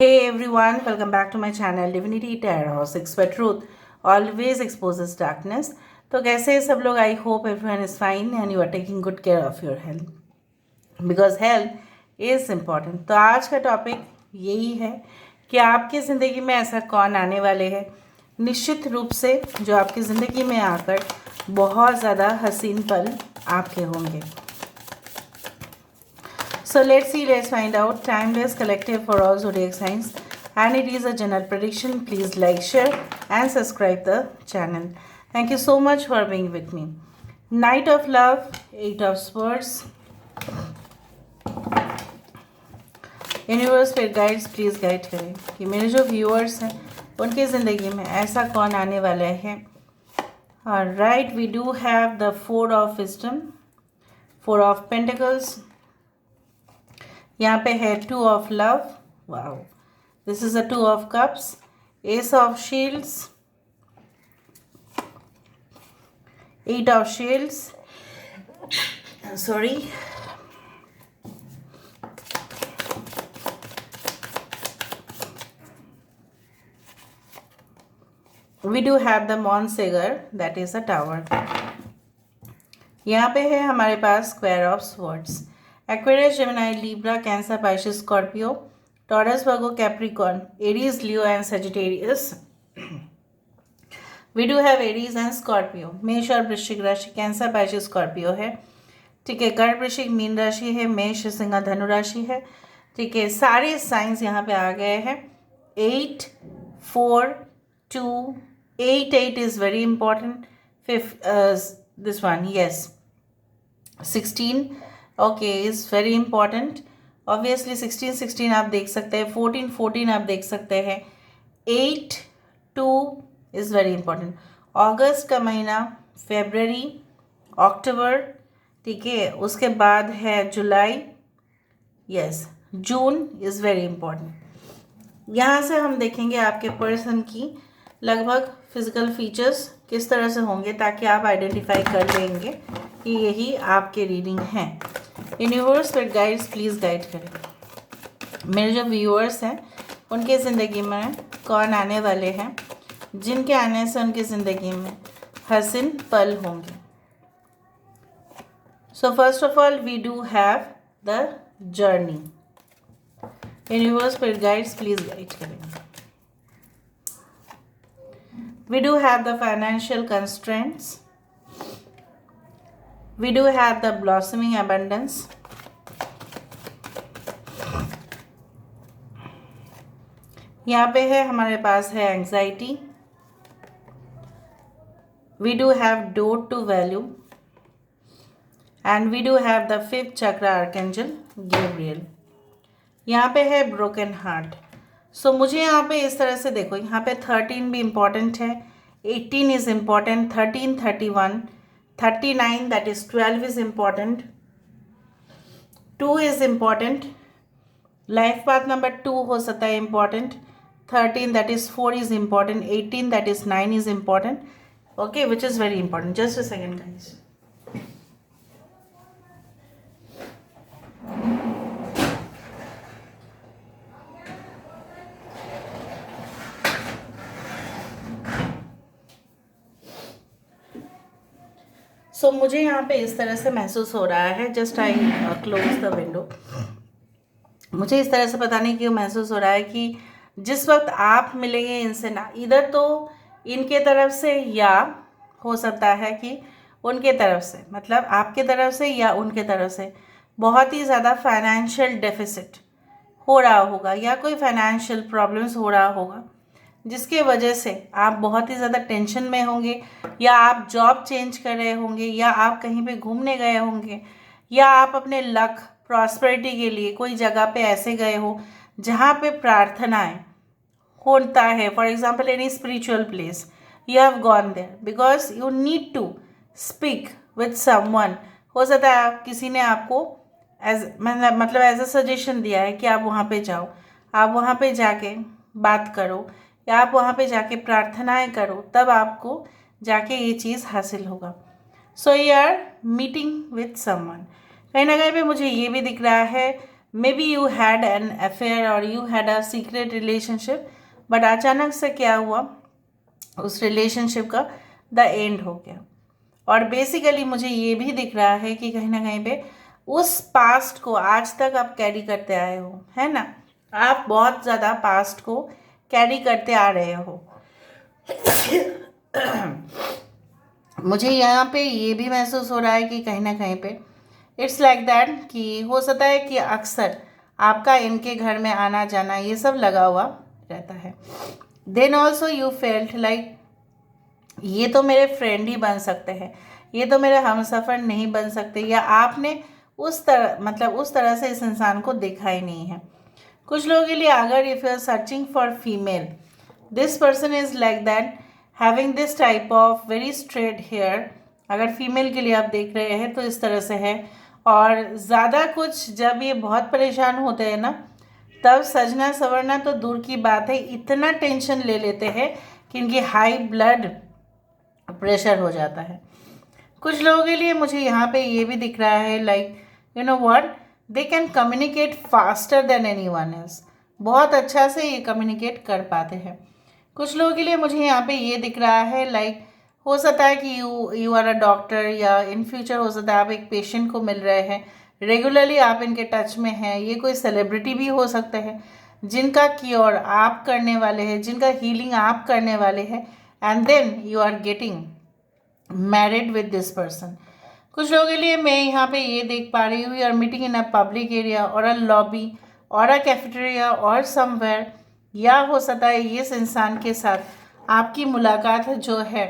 Hey everyone, welcome back to my channel Divinity Tarot 6 for Truth always exposes darkness. तो कैसे हैं सब लोग? I hope everyone is fine and you are taking good care of your health because health is important. तो आज का topic यही है कि आपकी ज़िंदगी में ऐसा कौन आने वाले हैं निश्चित रूप से जो आपकी ज़िंदगी में आकर बहुत ज़्यादा हसीन पल आपके होंगे. So let's find out. Timeless collective for all zodiac signs, and it is a general prediction. Please like, share, and subscribe the channel. Thank you so much for being with me. Knight of Love, Eight of Swords. Universe पे guides please guide करें कि मेरे जो viewers हैं उनकी ज़िंदगी में ऐसा कौन आने वाला है. Right, we do have the 4 of wisdom, 4 of pentacles. यहाँ पे है 2 of love. Wow, this is a 2 of cups, ace of shields, 8 of shields, sorry, we do have the मॉन्सेगर, दैट इज अ टावर. यहाँ पे है हमारे पास square of swords. Aquarius, Gemini, Libra, Cancer, Pisces, Scorpio, Taurus, Virgo, Capricorn, Aries, Leo and Sagittarius. We do have Aries and Scorpio. मेष और वृश्चिक राशि कैंसर, Pisces, Scorpio है. ठीक है, कर्क वृश्चिक मीन राशि है, मेष सिंह धनु राशि है. ठीक है, सारे साइंस यहाँ पे आ गए हैं. 8, 4, 2, 8 is very important. This one, yes, 16 okay is very important. Obviously 16 आप देख सकते हैं, 14 आप देख सकते हैं. 8, 2 इज़ वेरी इंपॉर्टेंट. अगस्त का महीना, फेबररी, अक्टूबर, ठीक है, उसके बाद है जुलाई, yes, June is very important. यहाँ से हम देखेंगे आपके पर्सन की लगभग फिजिकल फीचर्स किस तरह से होंगे ताकि आप आइडेंटिफाई कर लेंगे कि यही आपके रीडिंग हैं. यूनिवर्स पर गाइड्स प्लीज़ गाइड करें. मेरे जो व्यूअर्स हैं उनके ज़िंदगी में कौन आने वाले हैं जिनके आने से उनकी ज़िंदगी में हसीन पल होंगे. So first of all we do have the journey. Universe पर गाइड्स प्लीज़ गाइड करें. We do have the financial constraints. We do have the blossoming abundance. यहाँ पे है हमारे पास है anxiety. We do have door to value. And we do have the 5th chakra archangel Gabriel. यहाँ पे है broken heart. So मुझे यहाँ पे इस तरह से देखो, यहाँ पे 13 भी important है, 18 is important, 13, 31, 39 that is 12 is important, 2 is important, life path number 2 हो सकता है important, 13 that is 4 is important, 18 that is 9 is important, okay, which is very important. Just a second guys. सो मुझे यहाँ पे इस तरह से महसूस हो रहा है, just I close the window. मुझे इस तरह से पता नहीं क्यों महसूस हो रहा है कि जिस वक्त आप मिलेंगे इनसे ना, इधर तो इनके तरफ से या हो सकता है कि उनके तरफ से, मतलब आपके तरफ से या उनके तरफ से बहुत ही ज़्यादा फाइनेंशियल डेफिसिट हो रहा होगा या कोई फाइनेंशियल प्रॉब्लम्स हो रहा होगा जिसके वजह से आप बहुत ही ज़्यादा टेंशन में होंगे, या आप जॉब चेंज कर रहे होंगे, या आप कहीं पे घूमने गए होंगे, या आप अपने लक प्रॉस्पेरिटी के लिए कोई जगह पे ऐसे गए हो जहाँ पे प्रार्थनाएं होता है. For example any spiritual place you have gone there because you need to speak with someone. हो सकता है किसी ने आपको मतलब एज अ सजेशन दिया है कि आप वहाँ पे जाओ, आप वहाँ पे जाके बात करो, या आप वहाँ पे जाके प्रार्थनाएं करो, तब आपको जाके ये चीज़ हासिल होगा. So you are meeting with someone. कहीं ना कहीं पे मुझे ये भी दिख रहा है may be you had an affair और you had a secret relationship, but अचानक से क्या हुआ, उस रिलेशनशिप का द एंड हो गया। और बेसिकली मुझे ये भी दिख रहा है कि कहीं ना कहीं पे उस पास्ट को आज तक आप कैरी करते आए हो, है ना। आप बहुत ज़्यादा पास्ट को कैरी करते आ रहे हो। मुझे यहाँ पे ये भी महसूस हो रहा है कि कहीं ना कहीं पे इट्स लाइक दैट कि हो सकता है कि अक्सर आपका इनके घर में आना जाना ये सब लगा हुआ रहता है। Then also you felt like ये तो मेरे फ्रेंड ही बन सकते हैं, ये तो मेरे हमसफ़र नहीं बन सकते, या आपने उस तरह से इस इंसान को देखा ही नहीं है। कुछ लोगों के लिए अगर if you are searching for female, this person is like that having this type of very straight hair. अगर फीमेल के लिए आप देख रहे हैं तो इस तरह से है। और ज़्यादा कुछ जब ये बहुत परेशान होते हैं ना, तब सजना संवरना तो दूर की बात है, इतना टेंशन ले लेते हैं कि इनकी हाई ब्लड प्रेशर हो जाता है। कुछ लोगों के लिए मुझे यहाँ पे ये भी दिख रहा है like you know what, they can communicate faster than anyone else. बहुत अच्छा से ये कम्युनिकेट कर पाते हैं। कुछ लोगों के लिए मुझे यहाँ पे ये दिख रहा है लाइक हो सकता है कि यू आर अ डॉक्टर, या इन फ्यूचर हो सकता है आप एक पेशेंट को मिल रहे हैं, रेगुलरली आप इनके टच में हैं। ये कोई सेलिब्रिटी भी हो सकते हैं जिनका क्योर आप करने वाले हैं, जिनका हीलिंग आप करने वाले हैं, and then you are getting married with this person. कुछ लोगों के लिए मैं यहाँ पे ये देख पा रही हूँ, you are meeting in a public area और अ लॉबी और अ कैफेटेरिया और समवेयर, या हो सकता है इस इंसान के साथ आपकी मुलाकात जो है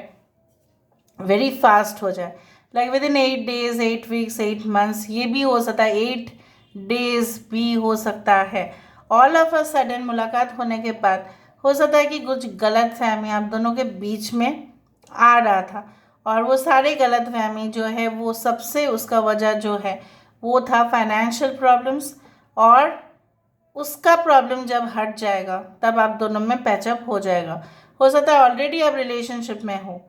वेरी फास्ट हो जाए, like with in 8 days, 8 weeks, 8 months। ये भी हो सकता है 8 days भी हो सकता है। ऑल ऑफ अ सडन मुलाकात होने के बाद हो सकता है कि कुछ गलत फहमी आप दोनों के बीच में आ रहा था, और वो सारे गलत फहमी जो है वो सबसे उसका वजह जो है वो था फाइनेंशियल प्रॉब्लम्स। और उसका प्रॉब्लम जब हट जाएगा तब आप दोनों में पैचअप हो जाएगा। हो सकता है ऑलरेडी आप रिलेशनशिप में हो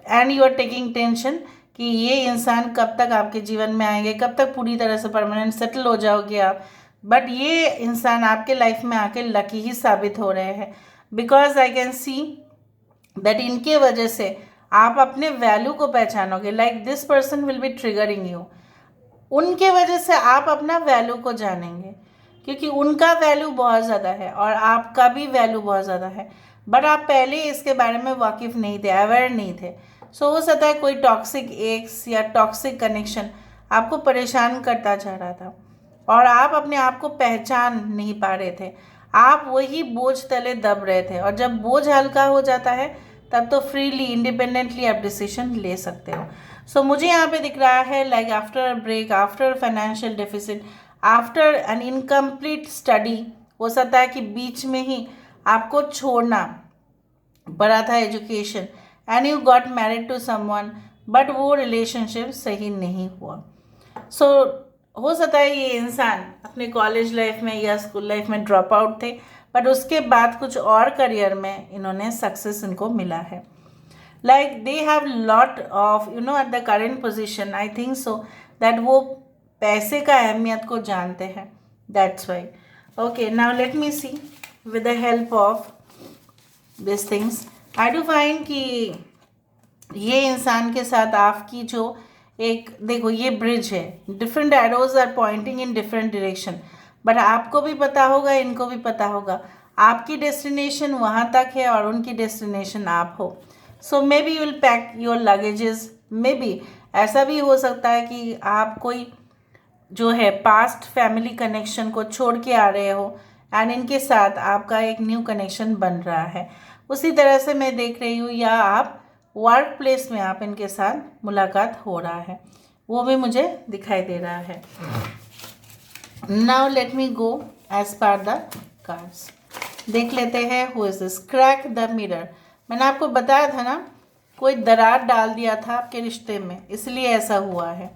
and you are taking tension कि ये इंसान कब तक आपके जीवन में आएंगे, कब तक पूरी तरह से परमानेंट सेटल हो जाओगे आप। बट ये इंसान आपके लाइफ में आके लकी ही साबित हो रहे हैं, because I can see that इनके वजह से आप अपने वैल्यू को पहचानोगे। Like this person will be triggering you, उनके वजह से आप अपना वैल्यू को जानेंगे, क्योंकि उनका वैल्यू बहुत ज़्यादा है और आपका भी वैल्यू बहुत ज़्यादा है, बट आप पहले इसके बारे में वाकिफ़ नहीं थे, अवेयर नहीं थे। सो हो सकता है कोई टॉक्सिक एक्स या टॉक्सिक कनेक्शन आपको परेशान करता जा रहा था और आप अपने आप को पहचान नहीं पा रहे थे। आप वही बोझ तले दब रहे थे, और जब बोझ हल्का हो जाता है तब तो फ्रीली इंडिपेंडेंटली आप डिसीजन ले सकते हो। सो मुझे यहाँ पे दिख रहा है like after a break, after financial deficit, after an incomplete study, हो सकता है कि बीच में ही आपको छोड़ना पड़ा था education, and you got married to someone, but वो रिलेशनशिप सही नहीं हुआ। सो हो सकता है ये इंसान अपने कॉलेज लाइफ में या स्कूल लाइफ में ड्रॉप आउट थे, बट उसके बाद कुछ और करियर में इन्होंने सक्सेस इनको मिला है। Like they have lot of you know at the current position, I think so that वो पैसे का अहमियत को जानते हैं, that's why. Okay, now let me see with the help of this things I do find कि ये इंसान के साथ आपकी जो एक देखो ये ब्रिज है, different arrows are pointing in different direction, but आपको भी पता होगा, इनको भी पता होगा आपकी डेस्टिनेशन वहाँ तक है और उनकी डेस्टिनेशन आप हो। So may be you will pack your luggages, may be ऐसा भी हो सकता है कि आप कोई जो है पास्ट फैमिली कनेक्शन को छोड़ के आ रहे हो एंड इनके साथ आपका एक न्यू कनेक्शन बन रहा है। उसी तरह से मैं देख रही हूँ, या आप वर्क प्लेस में आप इनके साथ मुलाकात हो रहा है, वो भी मुझे दिखाई दे रहा है। Now let me go as per the cards, देख लेते हैं who is this. Crack the mirror, मैंने आपको बताया था ना कोई दरार डाल दिया था आपके रिश्ते में, इसलिए ऐसा हुआ है।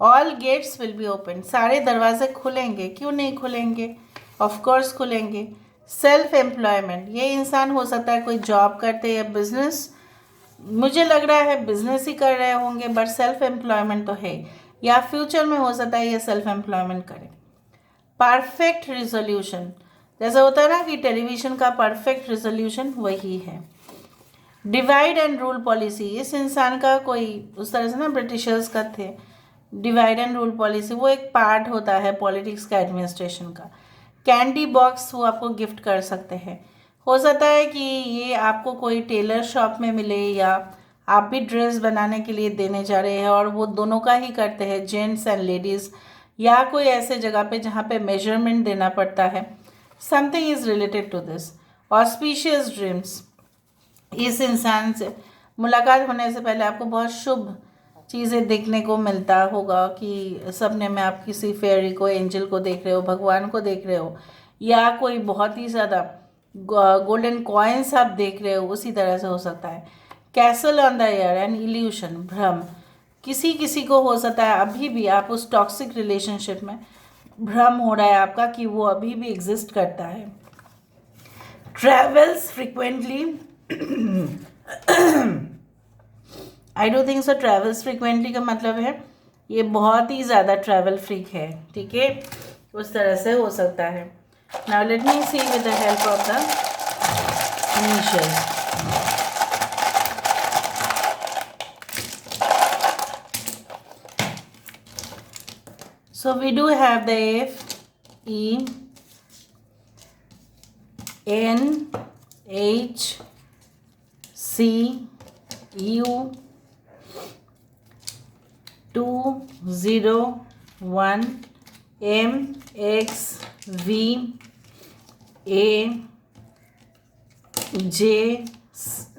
All gates will be open, सारे दरवाजे खुलेंगे, क्यों नहीं खुलेंगे, ऑफ कोर्स खुलेंगे। सेल्फ एम्प्लॉयमेंट, ये इंसान हो सकता है कोई जॉब करते या बिजनेस, मुझे लग रहा है बिजनेस ही कर रहे होंगे, बट सेल्फ एम्प्लॉयमेंट तो है, या फ्यूचर में हो सकता है ये सेल्फ एम्प्लॉयमेंट करें। परफेक्ट रिजोल्यूशन, जैसा होता है ना कि टेलीविज़न का परफेक्ट रिजोल्यूशन, वही है। डिवाइड एंड रूल पॉलिसी, इस इंसान का कोई उस तरह से ना ब्रिटिशर्स का थे, डिवाइड एंड रूल पॉलिसी वो एक पार्ट होता है पॉलिटिक्स का, एडमिनिस्ट्रेशन का। कैंडी बॉक्स वो आपको गिफ्ट कर सकते हैं। हो सकता है कि ये आपको कोई टेलर शॉप में मिले, या आप भी ड्रेस बनाने के लिए देने जा रहे हैं, और वो दोनों का ही करते हैं, जेंट्स एंड लेडीज़, या कोई ऐसे जगह पे जहाँ पे मेजरमेंट देना पड़ता है। Something is related to this. Auspicious dreams, इस इंसान से मुलाकात होने से पहले आपको बहुत शुभ चीज़ें देखने को मिलता होगा कि सपने में आप किसी फेयरी को, एंजल को देख रहे हो, भगवान को देख रहे हो, या कोई बहुत ही ज़्यादा गोल्डन कॉइन्स आप देख रहे हो, उसी तरह से हो सकता है। Castle on the air and evolution, भ्रम, किसी किसी को हो सकता है अभी भी आप उस टॉक्सिक रिलेशनशिप में, भ्रम हो रहा है आपका कि वो अभी भी एग्जिस्ट करता है। Travels frequently, I don't think so travels frequently का मतलब है ये बहुत ही ज़्यादा ट्रैवल फ्रीक है, ठीक है, उस तरह से हो सकता है। Now let me see with the help of the initials. So we do have the F, E, N, H, C, U, 201, M, X, V, A, J,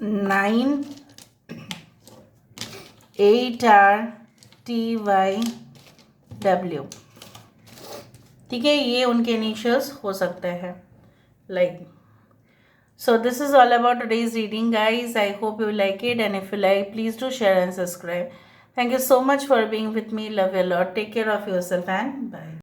9, 8R, T, Y, W, ठीक है, ये उनके इनिशियल्स हो सकते हैं, like. So this is all about today's reading, guys. I hope you like it, and if you like, please do share and subscribe. Thank you so much for being with me. Love you a lot. Take care of yourself and bye.